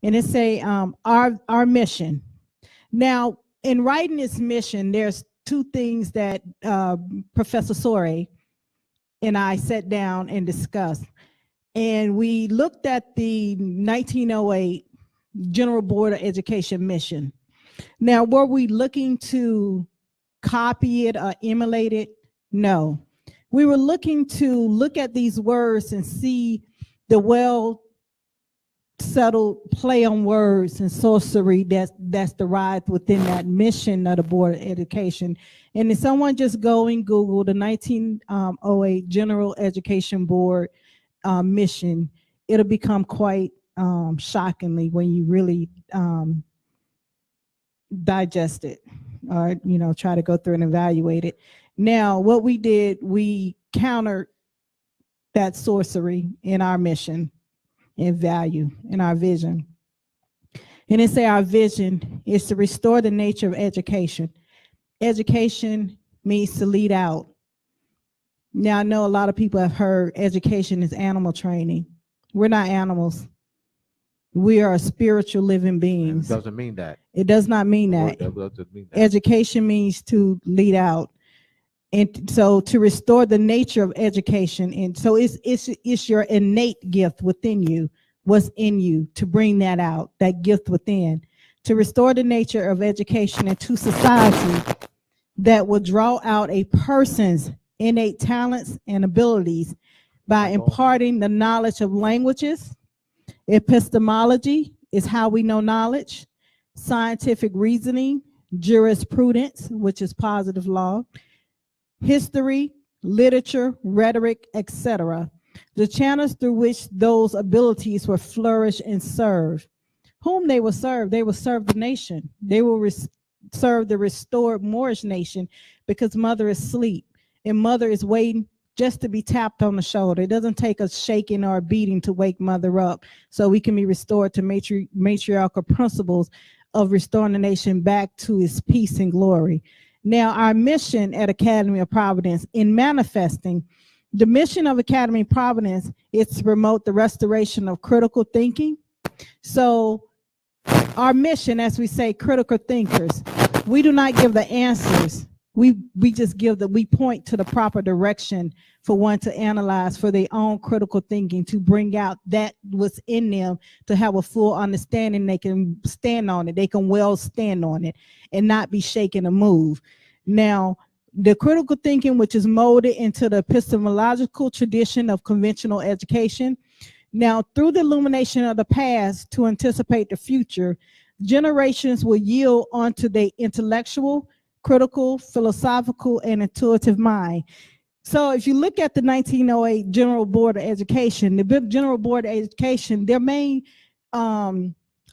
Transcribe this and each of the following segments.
and it say our mission. Now, in writing this mission, there's two things that Professor Sore and I sat down and discussed. And we looked at the 1908 General Board of Education mission. Now, were we looking to copy it or emulate it? No. We were looking to look at these words and see the well settled play on words and sorcery that's derived within that mission of the Board of Education. And if someone just go and Google the 1908 General Education Board mission, it'll become quite shockingly when you really digest it, or try to go through and evaluate it. Now, what we did, we countered that sorcery in our mission and value in our vision. And it say our vision is to restore the nature of education. Education means to lead out. Now, I know a lot of people have heard education is animal training. We're not animals. We are spiritual living beings. It doesn't mean that. It does not mean that. Education means to lead out. And so to restore the nature of education, and so it's your innate gift within you, what's in you, to bring that out, that gift within, to restore the nature of education into society that will draw out a person's innate talents and abilities by imparting the knowledge of languages. Epistemology is how we know knowledge, scientific reasoning, jurisprudence, which is positive law, history, literature, rhetoric, etc. The channels through which those abilities will flourish and serve. Whom they will serve? They will serve the nation. They will serve the restored Moorish nation, because mother is asleep and mother is waiting just to be tapped on the shoulder. It doesn't take a shaking or a beating to wake mother up, so we can be restored to matriarchal principles of restoring the nation back to its peace and glory. Now, our mission at Academy of Providence, in manifesting, the mission of Academy of Providence is to promote the restoration of critical thinking. So our mission, as we say, critical thinkers, we do not give the answers. We just we point to the proper direction for one to analyze for their own critical thinking, to bring out that what's in them, to have a full understanding. They can stand on it. They can well stand on it and not be shaken or moved. Now, the critical thinking, which is molded into the epistemological tradition of conventional education. Now, through the illumination of the past to anticipate the future, generations will yield onto their intellectual, critical, philosophical, and intuitive mind. So if you look at the 1908 General Board of Education, the General Board of Education, their main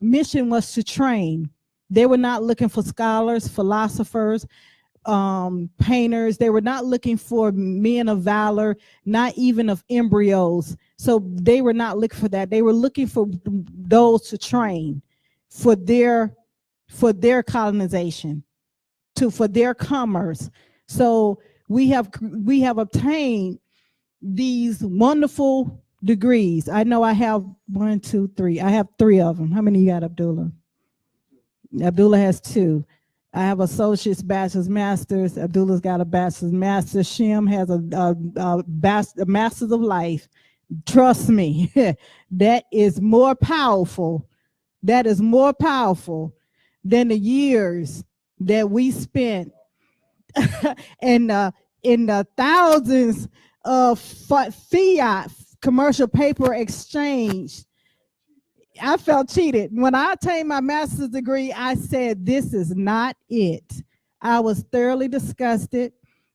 mission was to train. They were not looking for scholars, philosophers, painters. They were not looking for men of valor, not even of embryos. So they were not looking for that. They were looking for those to train for their colonization, for their commerce. So we have obtained these wonderful degrees. I know I have 1, 2, 3. I have 3 of them. How many you got, Abdullah? Abdullah has 2. I have associate's, bachelor's, master's. Abdullah's got a bachelor's, master's. Shem has a master's of life. Trust me, that is more powerful. That is more powerful than the years that we spent in the thousands of fiat commercial paper exchange. I felt cheated. When I attained my master's degree, I said, this is not it. I was thoroughly disgusted,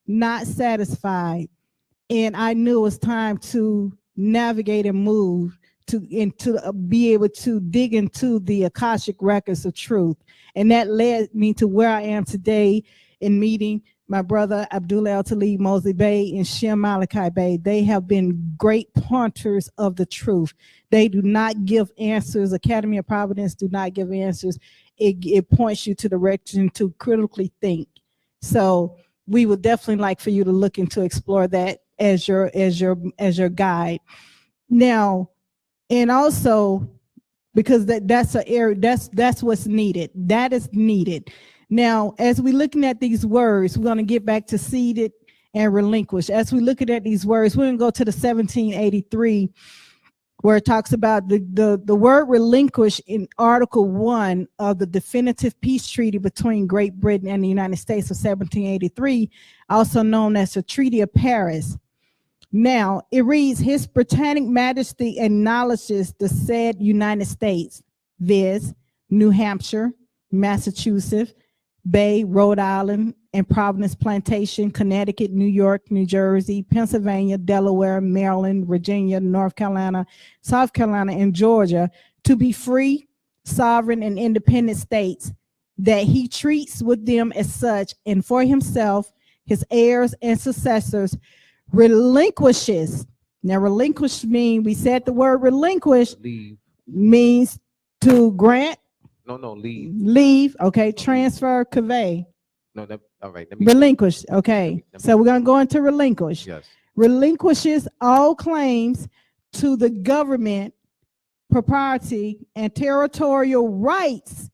not satisfied, and I knew it was time to navigate and move to be able to dig into the Akashic records of truth. And that led me to where I am today, in meeting my brother Abdullah Talib Mosi Bey and Shem Malachi Bey. They have been great pointers of the truth. They do not give answers. Academy of Providence do not give answers. It points you to the direction to critically think. So we would definitely like for you to look into explore that as your guide. Now, and also because that's an area, that's what's needed. That is needed. Now, as we're looking at these words, we're going to get back to ceded and relinquish. As we're looking at these words, we're going to go to the 1783, where it talks about the word relinquish in Article 1 of the definitive peace treaty between Great Britain and the United States of 1783, also known as the Treaty of Paris. Now, it reads, His Britannic Majesty acknowledges the said United States, viz., New Hampshire, Massachusetts, Bay, Rhode Island, and Providence Plantation, Connecticut, New York, New Jersey, Pennsylvania, Delaware, Maryland, Virginia, North Carolina, South Carolina, and Georgia to be free, sovereign, and independent states, that he treats with them as such, and for himself, his heirs, and successors, relinquishes. Now, relinquish means, we said the word relinquish means to grant. No, leave. Leave, okay. Transfer, convey. No, all right. Relinquish, okay. So we're going to go into relinquish. Yes. Relinquishes all claims to the government, propriety, and territorial rights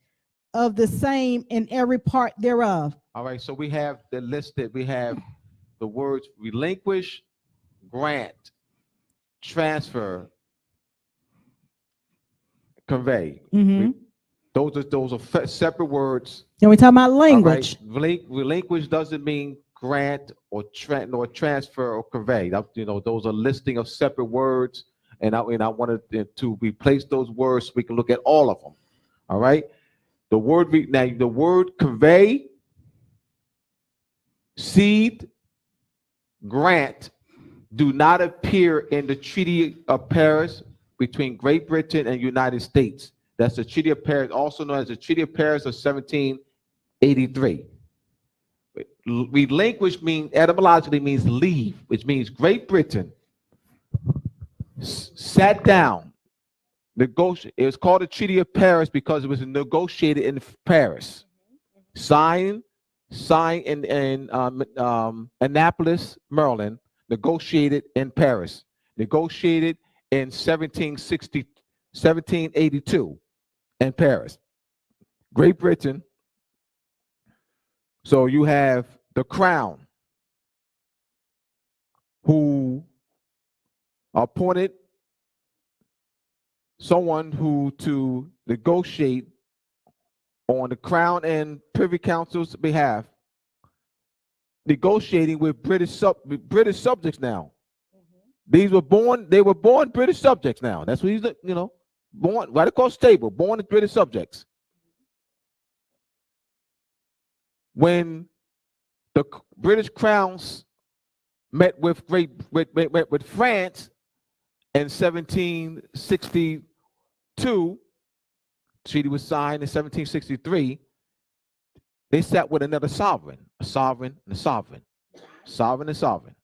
of the same in every part thereof. All right, so we have the listed, we have the words relinquish, grant, transfer, convey. Those are separate words. Then we talk about language. Right. Relinquish doesn't mean grant or transfer or convey. Those are listing of separate words, and I wanted to replace those words so we can look at all of them. All right. The word convey, cede, grant do not appear in the Treaty of Paris between Great Britain and United States. That's the Treaty of Paris, also known as the Treaty of Paris of 1783. Relinquish etymologically means leave, which means Great Britain sat down, negotiated. It was called the Treaty of Paris because it was negotiated in Paris, signed in Annapolis, Maryland, negotiated in Paris, negotiated in 1782 in Paris, Great Britain. So you have the Crown, who appointed someone to negotiate on the Crown and Privy Council's behalf, negotiating with British subjects now. They were born British subjects now. That's what he's, born right across the table, born as British subjects. When the British crowns met with France in 1762, treaty was signed in 1763. They sat with another sovereign, a sovereign and a sovereign, sovereign and sovereign.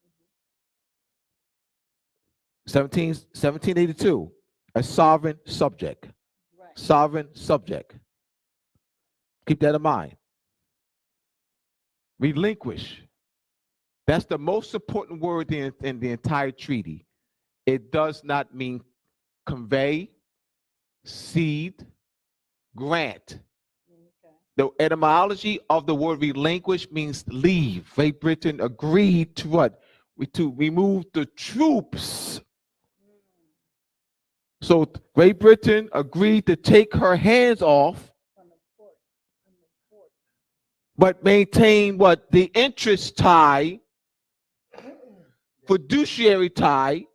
1782, a sovereign subject, sovereign subject. Keep that in mind. Relinquish. That's the most important word in the entire treaty. It does not mean convey, cede, grant. The etymology of the word relinquish means leave. Great Britain agreed to what? To remove the troops. So Great Britain agreed to take her hands off, but maintain what? The interest tie, fiduciary tie.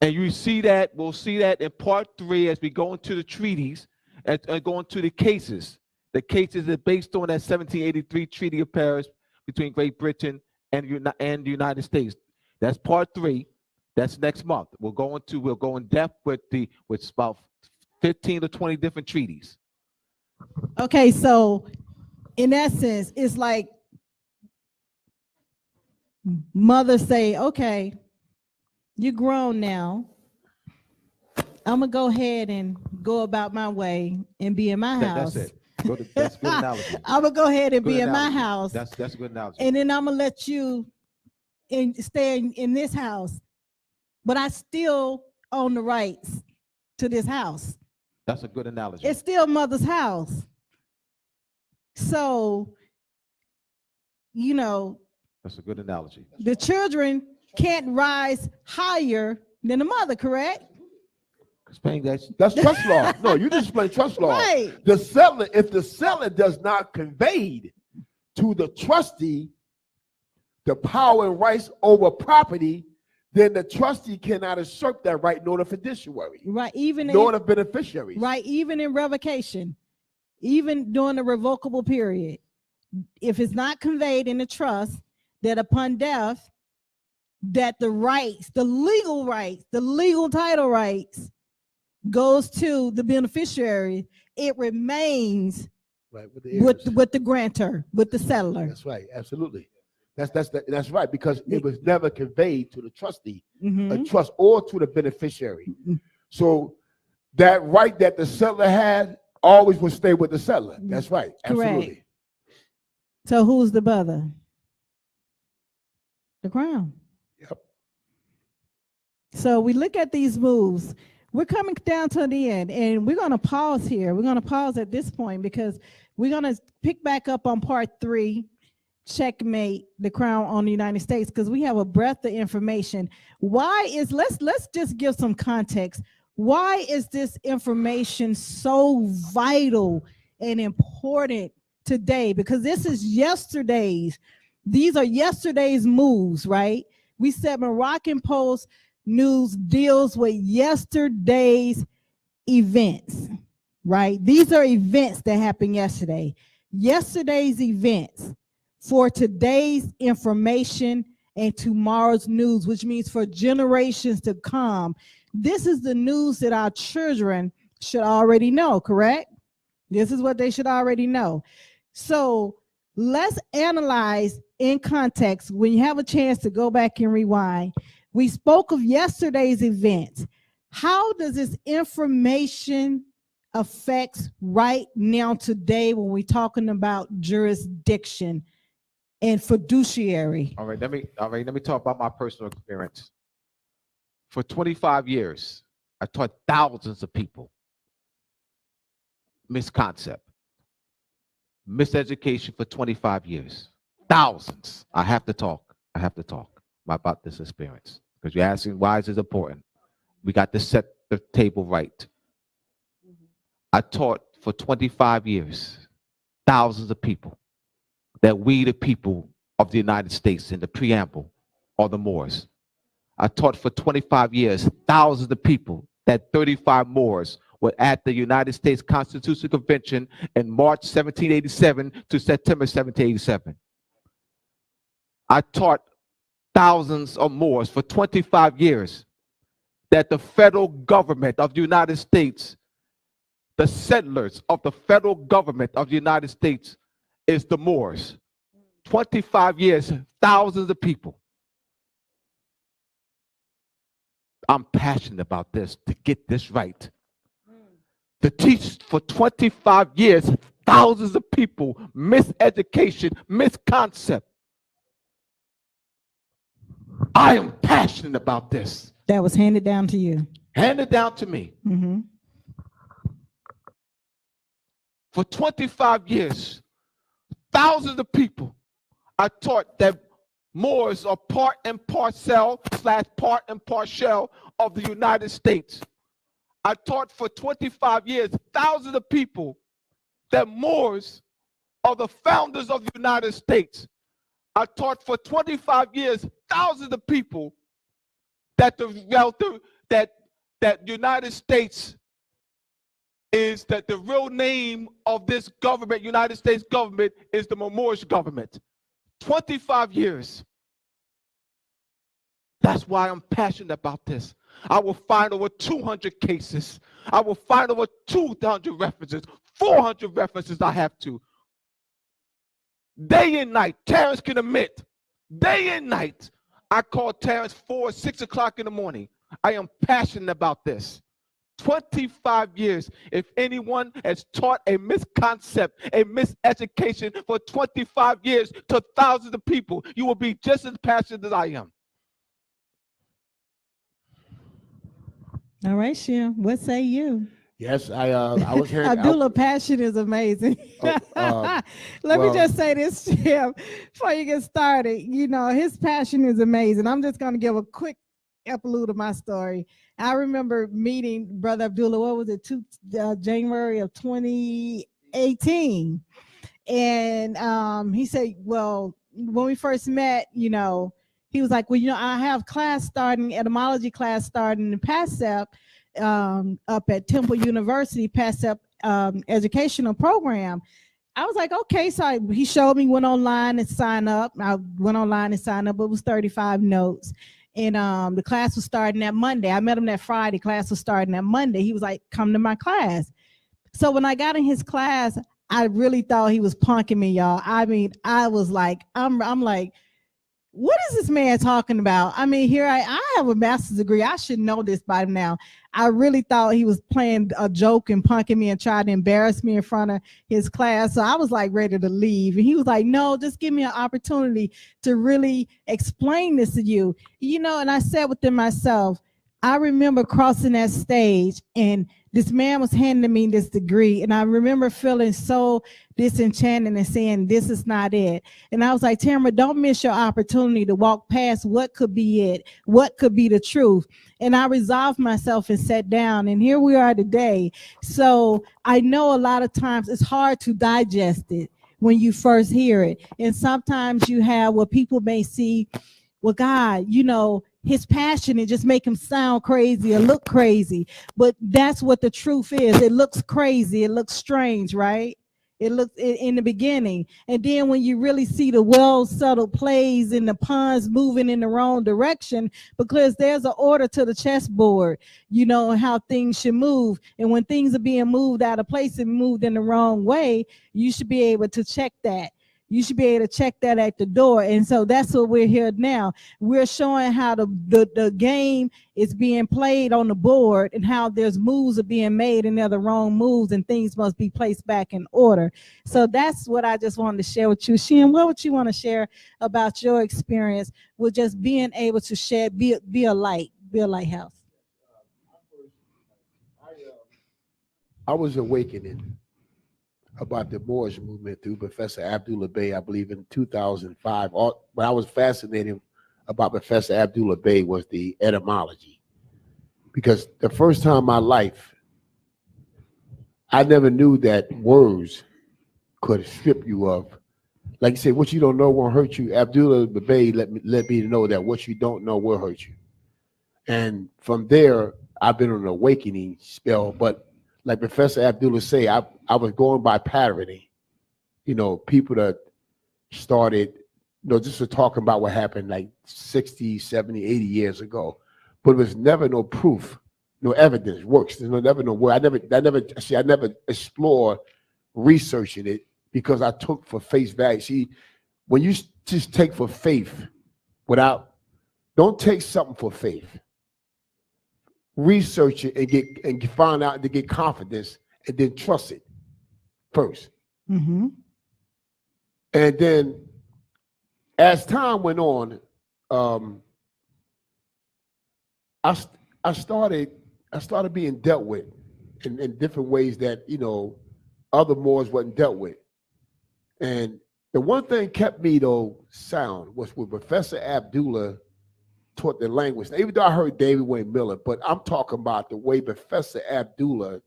And you see that, we'll see that in part 3 as we go into the treaties and go into the cases. The cases are based on that 1783 Treaty of Paris between Great Britain and the United States. That's part 3. That's next month. We'll go in depth with about 15 to 20 different treaties. Okay, so in essence, it's like mothers say, okay, you're grown now. I'm gonna go ahead and go about my way and be in my house. That's it. That's a good analogy. I'm gonna go ahead and Good be analogy. in my house. That's a good analogy. And then I'm gonna let you stay in this house, but I still own the rights to this house. That's a good analogy. It's still mother's house. So, you know, that's a good analogy. The children can't rise higher than the mother, correct? Explain that. That's trust law. No, you just explain trust law. Right. The settler, if the settler does not convey to the trustee the power and rights over property, then the trustee cannot assert that right nor the fiduciary. Right. Even nor the beneficiaries. Right. Even in revocation, even during the revocable period, if it's not conveyed in the trust that upon death, that the rights, the legal title rights goes to the beneficiary, it remains right with the grantor, with the settler. That's right. Absolutely. That's right, because it was never conveyed to the trustee, a trust, or to the beneficiary. So that right that the settler had always will stay with the settler. That's right. Absolutely. Correct. So who's the brother? The crown. Yep. So we look at these moves. We're coming down to the end, and we're going to pause here. We're going to pause at this point because we're going to pick back up on part 3, checkmate the crown on the United States, because we have a breadth of information. Let's just give some context. Why is this information so vital and important today? Because this is yesterday's. These are yesterday's moves, right? We said Moroccan Post News deals with yesterday's events, right? These are events that happened yesterday. Yesterday's events for today's information and tomorrow's news, which means for generations to come. This is the news that our children should already know, correct? This is what they should already know. So let's analyze in context. When you have a chance to go back and rewind, we spoke of yesterday's events. How does this information affect right now today when we're talking about jurisdiction and fiduciary? All right, let me talk about my personal experience. For 25 years, I taught thousands of people misconcept, miseducation for 25 years. Thousands. I have to talk about this experience, because you're asking why is this important. We got to set the table right. I taught for 25 years thousands of people that we, the people of the United States, in the preamble, are the Moors. I taught for 25 years thousands of people that 35 Moors were at the United States Constitutional Convention in March 1787 to September 1787. I taught thousands of Moors for 25 years that the federal government of the United States, the settlers of the federal government of the United States, is the Moors. 25 years, thousands of people. I'm passionate about this, to get this right. To teach for 25 years, thousands of people, miseducation, misconcept. I am passionate about this. That was handed down to you. Handed down to me. For 25 years, thousands of people, I taught that Moors are part and parcel / part and partial of the United States. I taught for 25 years, thousands of people, that Moors are the founders of the United States. I taught for 25 years, thousands of people, that that United States is that the real name of this government, United States government, is the Moorish government. 25 years. That's why I'm passionate about this. I will find over 200 cases. I will find over 200 references, 400 references I have to. Day and night, Terrence can admit, day and night, I call Terrence 4, 6 o'clock in the morning. I am passionate about this. 25 years. If anyone has taught a misconcept, a miseducation for 25 years to thousands of people, you will be just as passionate as I am. All right, Shem, what say you? Yes, I was hearing Abdullah passion is amazing. Let me just say this, Shem, before you get started. You know, his passion is amazing. I'm just going to give a quick epilogue of my story. I remember meeting Brother Abdullah, what was it, January of 2018. And he said, well, when we first met, you know, he was like, well, you know, I have class starting, etymology class starting in PASEP up at Temple University, PASEP educational program. I was like, okay. So he showed me, went online and signed up. I went online and signed up. It was 35 notes. And the class was starting that Monday. I met him that Friday. Class was starting that Monday. He was like, come to my class. So when I got in his class, I really thought he was punking me, y'all. I mean, I was like, I'm like, what is this man talking about? I mean, here I have a master's degree. I should know this by now. I really thought he was playing a joke and punking me and trying to embarrass me in front of his class. So I was like ready to leave. And he was like, no, just give me an opportunity to really explain this to you. You know, and I said within myself, I remember crossing that stage and this man was handing me this degree. And I remember feeling so disenchanted and saying, this is not it. And I was like, Tamara, don't miss your opportunity to walk past what could be it, what could be the truth. And I resolved myself and sat down, and here we are today. So I know a lot of times it's hard to digest it when you first hear it. And sometimes you have what people may see, well, God, you know, his passion and just make him sound crazy or look crazy. But that's what the truth is. It looks crazy. It looks strange, right? It looks in the beginning. And then when you really see the well-settled plays and the pawns moving in the wrong direction, because there's an order to the chessboard, you know, how things should move. And when things are being moved out of place and moved in the wrong way, you should be able to check that. You should be able to check that at the door. And so that's what we're here now. We're showing how the game is being played on the board and how there's moves are being made and they're the wrong moves and things must be placed back in order. So that's what I just wanted to share with you. Shem, what would you want to share about your experience with just being able to share, be a light, be a lighthouse? I was awakening about the Moorish movement through Professor Abdullah Bey, I believe in 2005. What I was fascinated about Professor Abdullah Bey was the etymology. Because the first time in my life, I never knew that words could strip you of. Like you say, what you don't know won't hurt you. Abdullah Bey let me know that what you don't know will hurt you. And from there, I've been on an awakening spell. But like Professor Abdullah say, I was going by parody. You know, people that started, you know, just talking about what happened like 60, 70, 80 years ago. But there was never no proof, no evidence, works. There's never no word. I never explored researching it because I took for face value. See, when you just take for faith don't take something for faith. Research it and find out to get confidence and then trust it first. Mm-hmm. And then as time went on, I started being dealt with in different ways that, you know, other Moors wasn't dealt with. And the one thing kept me though sound was when Professor Abdullah taught the language. Now, even though I heard David Wayne Miller, but I'm talking about the way Professor Abdullah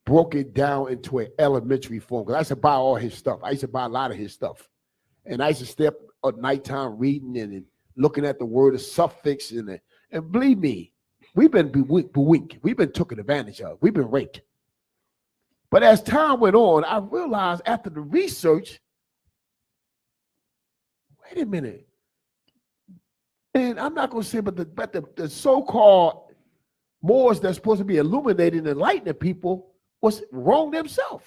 broke it down into an elementary form. Because I used to buy all his stuff. I used to buy a lot of his stuff. And I used to stay up at nighttime reading and looking at the word of suffix. And believe me, we've been beweak. We've been taken advantage of. We've been raped. But as time went on, I realized after the research, wait a minute. And I'm not going to say, but the so-called Moors that's supposed to be illuminating and enlightening people was wrong themselves.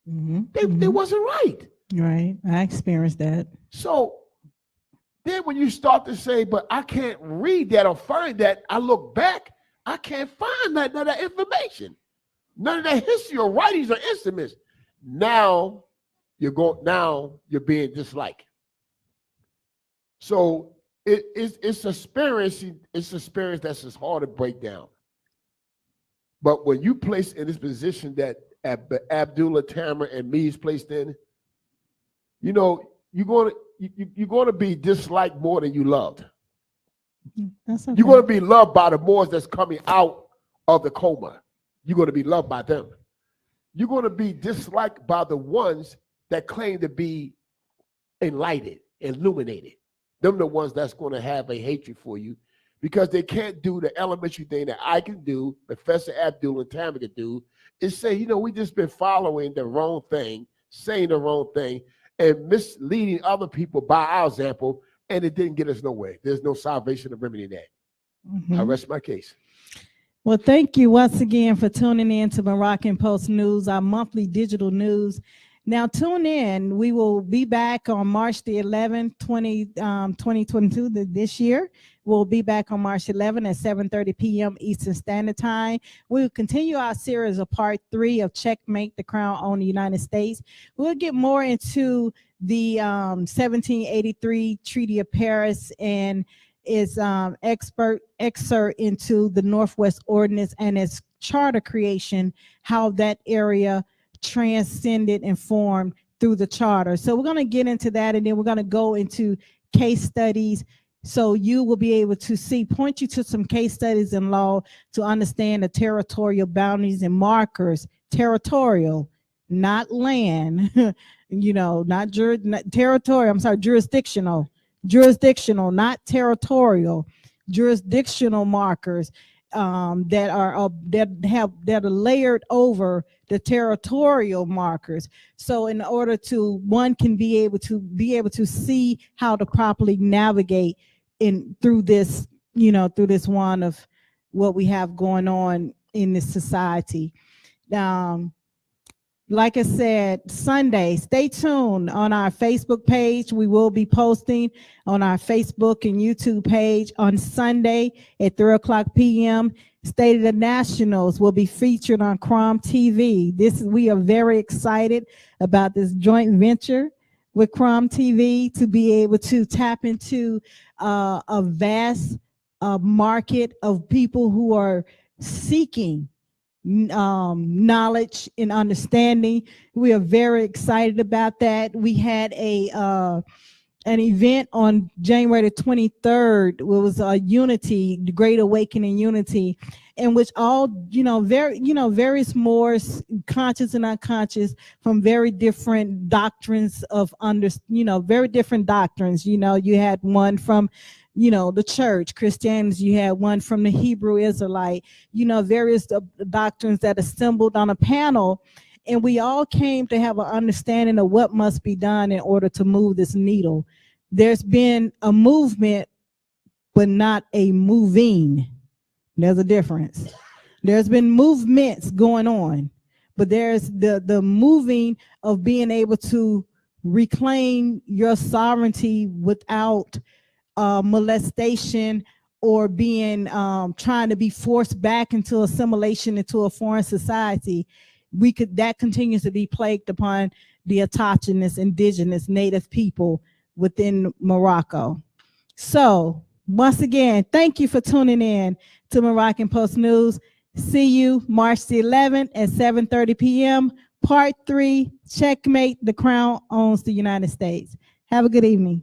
Mm-hmm. They wasn't right. Right. I experienced that. So then when you start to say, but I can't read that or find that, I look back, I can't find none of that information. None of that history or writings or instruments. Now you're being disliked. So it's experience that's just hard to break down. But when you place in this position that Abdullah, Tamara, and me is placed in, you know, you're going to be disliked more than you loved. That's okay. You're going to be loved by the Moors that's coming out of the coma. You're going to be loved by them. You're going to be disliked by the ones that claim to be enlightened, illuminated. Them the ones that's going to have a hatred for you because they can't do the elementary thing that I can do, Professor Abdullah and Tamara can do, is say, you know, we just been following the wrong thing, saying the wrong thing, and misleading other people by our example, and it didn't get us nowhere. There's no salvation to remedy that. I rest my case. Well, thank you once again for tuning in to Moroccan Post News, our monthly digital news. Now, tune in. We will be back on March the 11th, 2022, this year. We'll be back on March 11th at 7:30 p.m. Eastern Standard Time. We'll continue our series of part 3 of Checkmate, the Crown on the United States. We'll get more into the 1783 Treaty of Paris and its excerpt into the Northwest Ordinance and its charter creation, how that area transcended and formed through the charter. So we're going to get into that, and then we're going to go into case studies. So you will be able to point you to some case studies in law to understand the territorial boundaries and markers, territorial, not land, you know, not territorial, I'm sorry, jurisdictional, not territorial, jurisdictional markers that are layered over the territorial markers. So in order to, one can be able to see how to properly navigate through this, you know, through this one of what we have going on in this society. Like I said, Sunday, stay tuned on our Facebook page. We will be posting on our Facebook and YouTube page on Sunday at 3:00 p.m. State of the Nationals will be featured on Crom TV. We are very excited about this joint venture with Crom TV to be able to tap into a vast market of people who are seeking knowledge and understanding. We are very excited about that. We had an event on January the 23rd. It was a unity, the Great Awakening Unity, in which all, various Moors, conscious and unconscious, from very different doctrines very different doctrines. You had one from the church, Christians, you had one from the Hebrew Israelite, various doctrines that assembled on a panel, and we all came to have an understanding of what must be done in order to move this needle. There's been a movement, but not a moving. There's a difference. There's been movements going on, but there's the moving of being able to reclaim your sovereignty without molestation or being trying to be forced back into assimilation into a foreign society. That continues to be plagued upon the autochthonous, indigenous, native people within Morocco. So once again, thank you for tuning in to Moroccan Post News. See you March the 11th at 7:30 p.m. Part 3, Checkmate, the Crown owns the United States. Have a good evening.